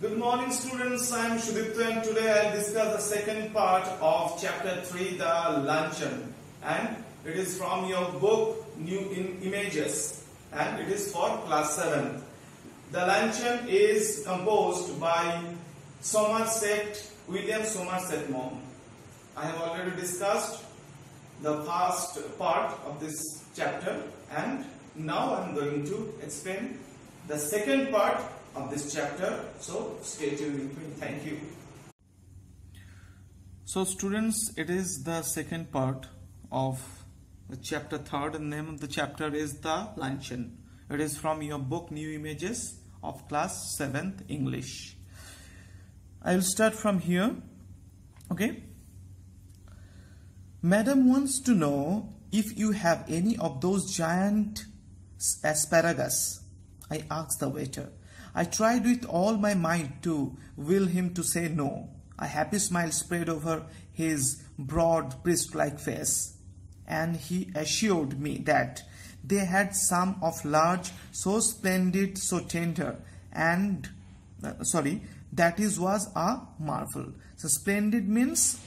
Good morning students, I am Shudipta and today I will discuss the second part of chapter 3, the Luncheon, and it is from your book New Images and it is for class 7. The Luncheon is composed by William Somerset Maugham. I have already discussed the first part of this chapter and now I am going to explain the second part of this chapter, so stay tuned with me. Thank you. So students, it is the second part of the chapter 3rd and the name of the chapter is the Luncheon. It is from your book New Images of class 7th English. I will start from here. Okay. Madam wants to know if you have any of those giant asparagus. I asked the waiter. I tried with all my might to will him to say no. A happy smile spread over his broad, priest-like face, and he assured me that they had some of large, so splendid, so tender, and that is was a marvel. So splendid means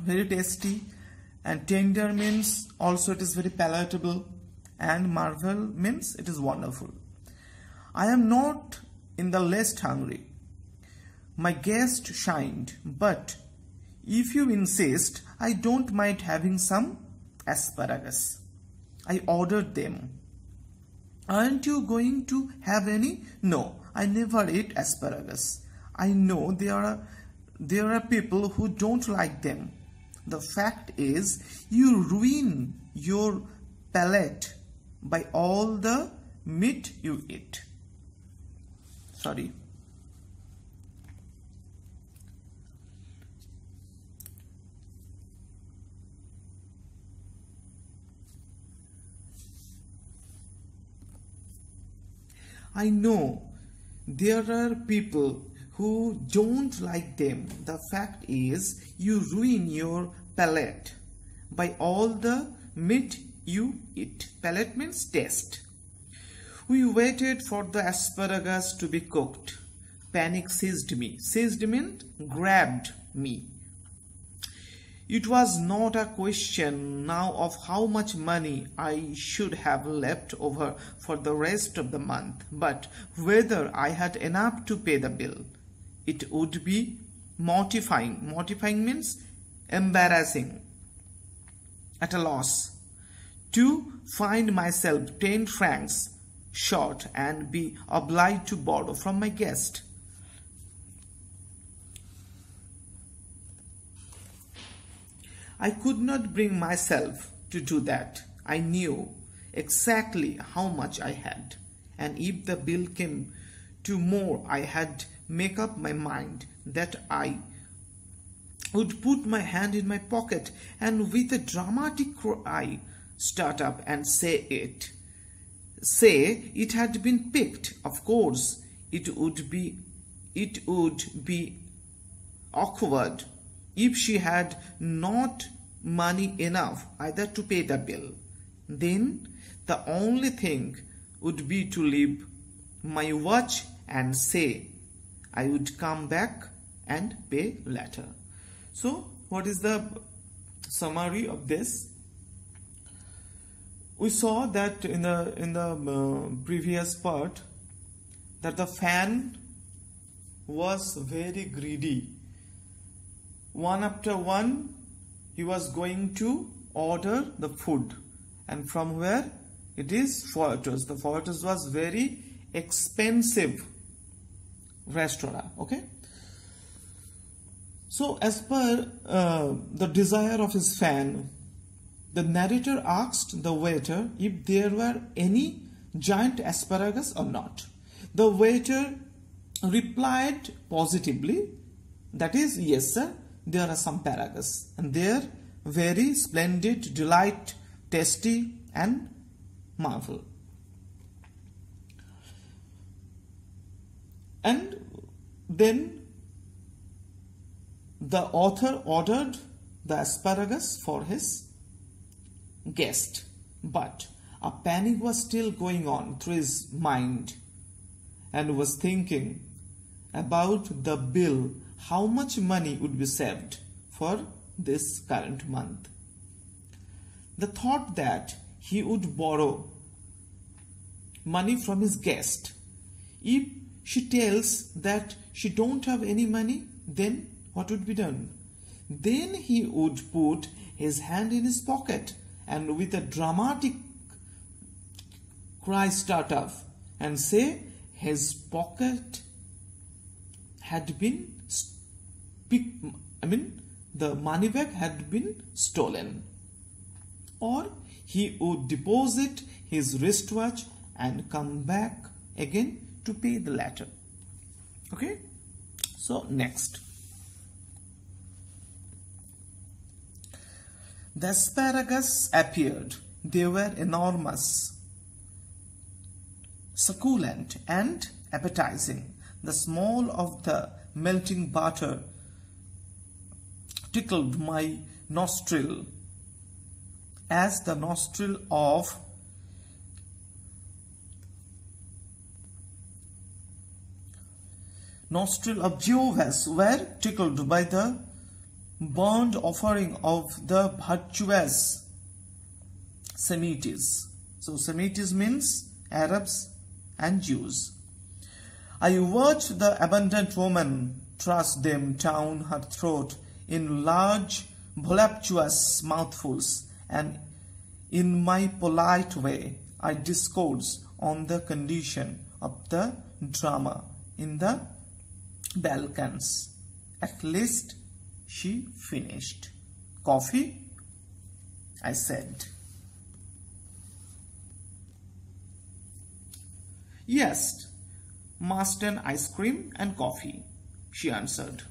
very tasty, and tender means also it is very palatable, and marvel means it is wonderful. I am not in the least hungry. My guest shined, but if you insist, I don't mind having some asparagus. I ordered them. Aren't you going to have any? No, I never eat asparagus. I know there are people who don't like them. The fact is, you ruin your palate by all the meat you eat. Sorry. I know there are people who don't like them. The fact is, you ruin your palate by all the meat you eat. Palate means taste. We waited for the asparagus to be cooked. Panic seized me. Seized means grabbed me. It was not a question now of how much money I should have left over for the rest of the month, but whether I had enough to pay the bill. It would be mortifying. Mortifying means embarrassing, at a loss, to find myself 10 francs short and be obliged to borrow from my guest. I could not bring myself to do that. I knew exactly how much I had, and if the bill came to more, I had make up my mind that I would put my hand in my pocket and with a dramatic cry start up and say it had been picked. Of course, it would be awkward if she had not money enough either to pay the bill. Then the only thing would be to leave my watch and say I would come back and pay later. So what is the summary of this? We saw that in the previous part that the fan was very greedy. One after one he was going to order the food, and from where? It is Fortress. The Fortress was very expensive restaurant. Okay. So as per the desire of his fan, the narrator asked the waiter if there were any giant asparagus or not. The waiter replied positively, that is, yes sir, there are some asparagus and they are very splendid, delight, tasty and marvel. And then the author ordered the asparagus for his guest, but a panic was still going on through his mind and was thinking, about the bill, how much money would be saved for this current month. The thought that he would borrow money from his guest. If she tells that she don't have any money, then what would be done? Then he would put his hand in his pocket and with a dramatic cry start up and say his pocket had been the money bag had been stolen. Or he would deposit his wristwatch and come back again to pay the latter. Okay, so next. The asparagus appeared. They were enormous, succulent and appetizing. The smell of the melting butter tickled my nostril as the nostril of Jehovah's were tickled by the burnt offering of the virtuous Samhitas. So Samhitas means Arabs and Jews. I watched the abundant woman thrust them down her throat in large voluptuous mouthfuls, and in my polite way I discoursed on the condition of the drama in the Balkans. At least she finished. Coffee? I said. Yes, mustard ice cream and coffee, she answered.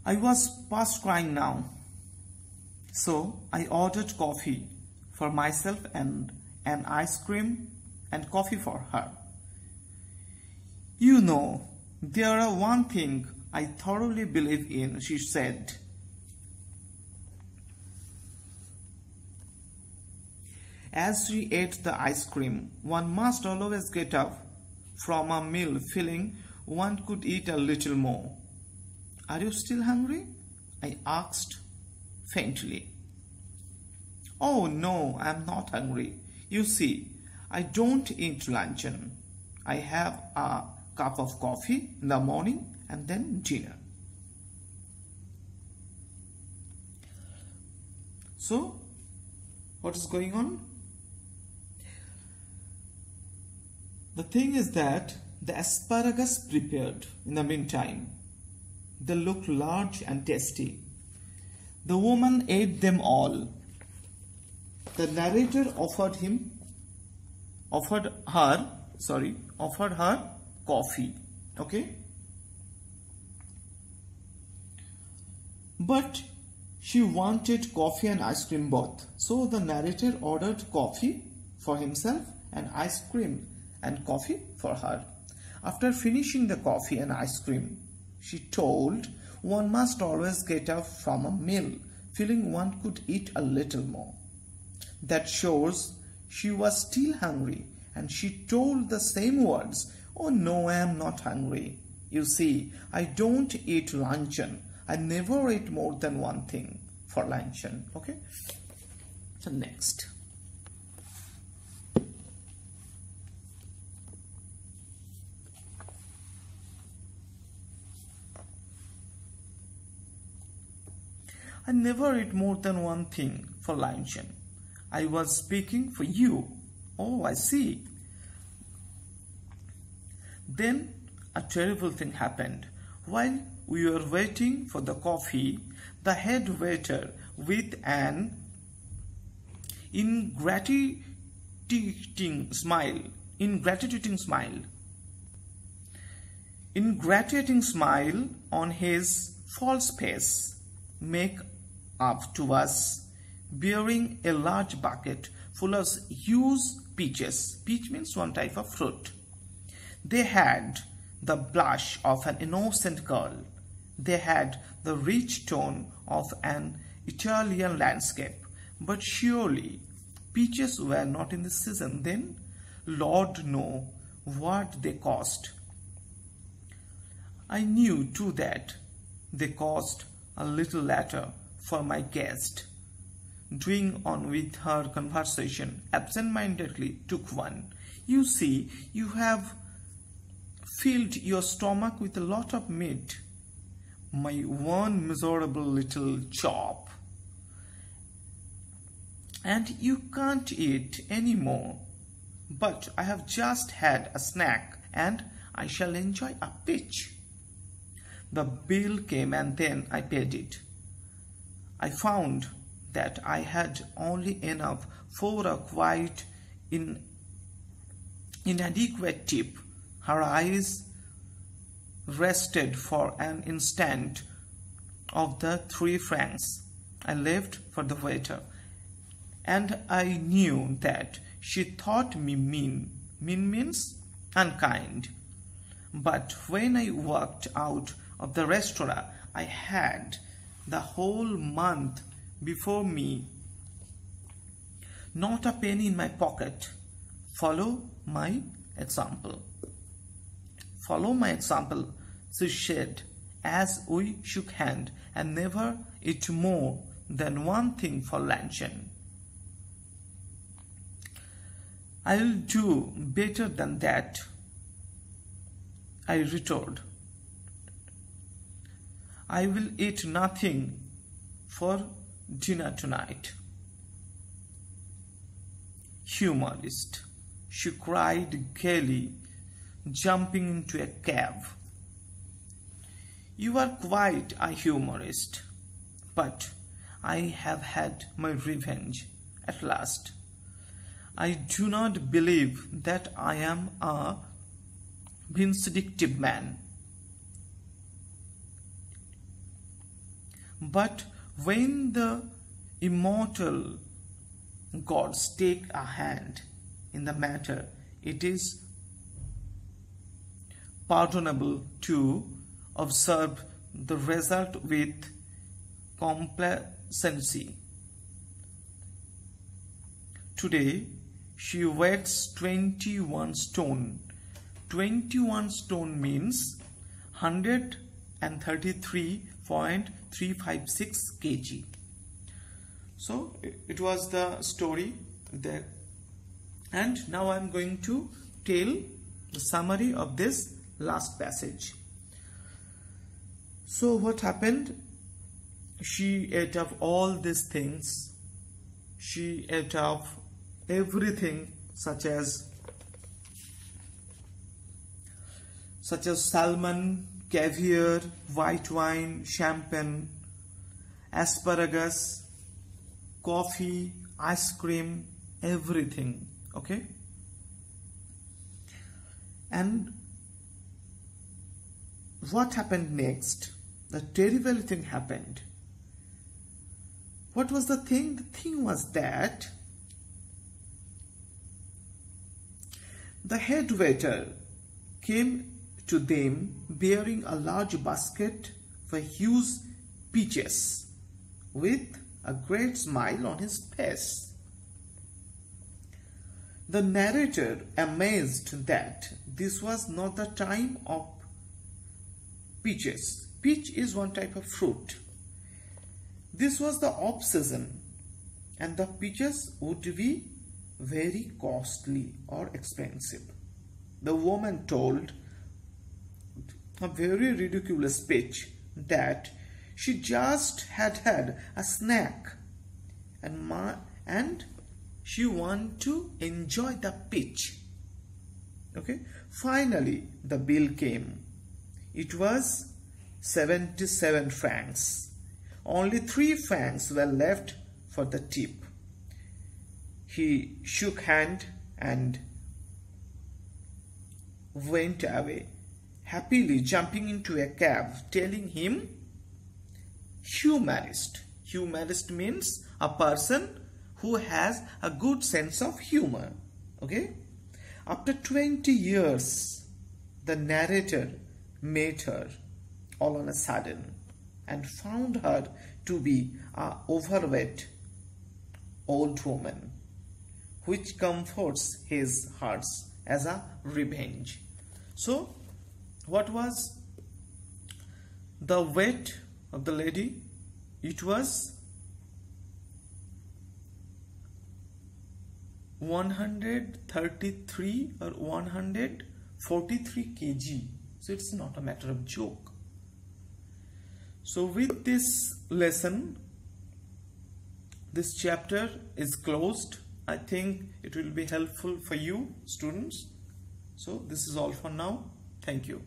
I was past crying now, so I ordered coffee for myself and an ice cream and coffee for her. You know, there are one thing I thoroughly believe in, she said. As she ate the ice cream, one must always get up from a meal feeling one could eat a little more. Are you still hungry? I asked faintly. Oh no, I am not hungry. You see, I don't eat luncheon. I have a cup of coffee in the morning and then dinner. So, what is going on? The thing is that the asparagus prepared in the meantime. They looked large and tasty. The woman ate them all. The narrator offered her coffee. Okay? But she wanted coffee and ice cream both. So the narrator ordered coffee for himself and ice cream and coffee for her. After finishing the coffee and ice cream, she told one must always get up from a meal feeling one could eat a little more. That shows she was still hungry, and she told the same words. Oh no, I am not hungry. You see, I don't eat luncheon. I never eat more than one thing for luncheon. Okay? So next. I never eat more than one thing for luncheon. I was speaking for you. Oh, I see. Then a terrible thing happened. While we were waiting for the coffee, the head waiter, with an ingratituating smile on his false face, make up to us, bearing a large bucket full of huge peaches. Peach means one type of fruit. They had the blush of an innocent girl. They had the rich tone of an Italian landscape. But surely peaches were not in the season, then Lord know what they cost. I knew too that they cost a little later for my guest. Doing on with her conversation, absent-mindedly took one. You see, you have filled your stomach with a lot of meat. My one miserable little chop. And you can't eat any more. But I have just had a snack and I shall enjoy a peach. The bill came and then I paid it. I found that I had only enough for a quite inadequate tip. Her eyes rested for an instant of the 3 francs I left for the waiter, and I knew that she thought me mean. Mean means unkind. But when I walked out of the restaurant, I had the whole month before me, not a penny in my pocket. Follow my example. Follow my example, she said, as we shook hands, and never eat more than one thing for luncheon. I'll do better than that, I retorted. I will eat nothing for dinner tonight. Humorist, she cried gaily, jumping into a cab. You are quite a humorist, but I have had my revenge at last. I do not believe that I am a vindictive man. But when the immortal gods take a hand in the matter, it is pardonable to observe the result with complacency. Today she weighs 21 stone. 21 stone means 133.356 kg. So it was the story there. And now I am going to tell the summary of this last passage. So what happened? She ate up all these things. She ate up everything such as salmon, caviar, white wine, champagne, asparagus, coffee, ice cream, everything. Okay? And what happened next? The terrible thing happened. What was the thing? The thing was that the head waiter came to them bearing a large basket for huge peaches with a great smile on his face. The narrator, amazed that this was not the time of peaches. Peach is one type of fruit. This was the off-season and the peaches would be very costly or expensive. The woman told a very ridiculous speech that she just had a snack and she wanted to enjoy the peach. Okay. Finally, the bill came. It was 77 francs. Only 3 francs were left for the tip. He shook hand and went away, happily jumping into a cab, telling him, humorist. Humorist means a person who has a good sense of humor. Okay? After 20 years, the narrator met her all on a sudden and found her to be an overweight old woman. which comforts his hearts as a revenge. So what was the weight of the lady? It was 133 or 143 kg. So it's not a matter of joke. So with this lesson, this chapter is closed. I think it will be helpful for you students. So this is all for now. Thank you.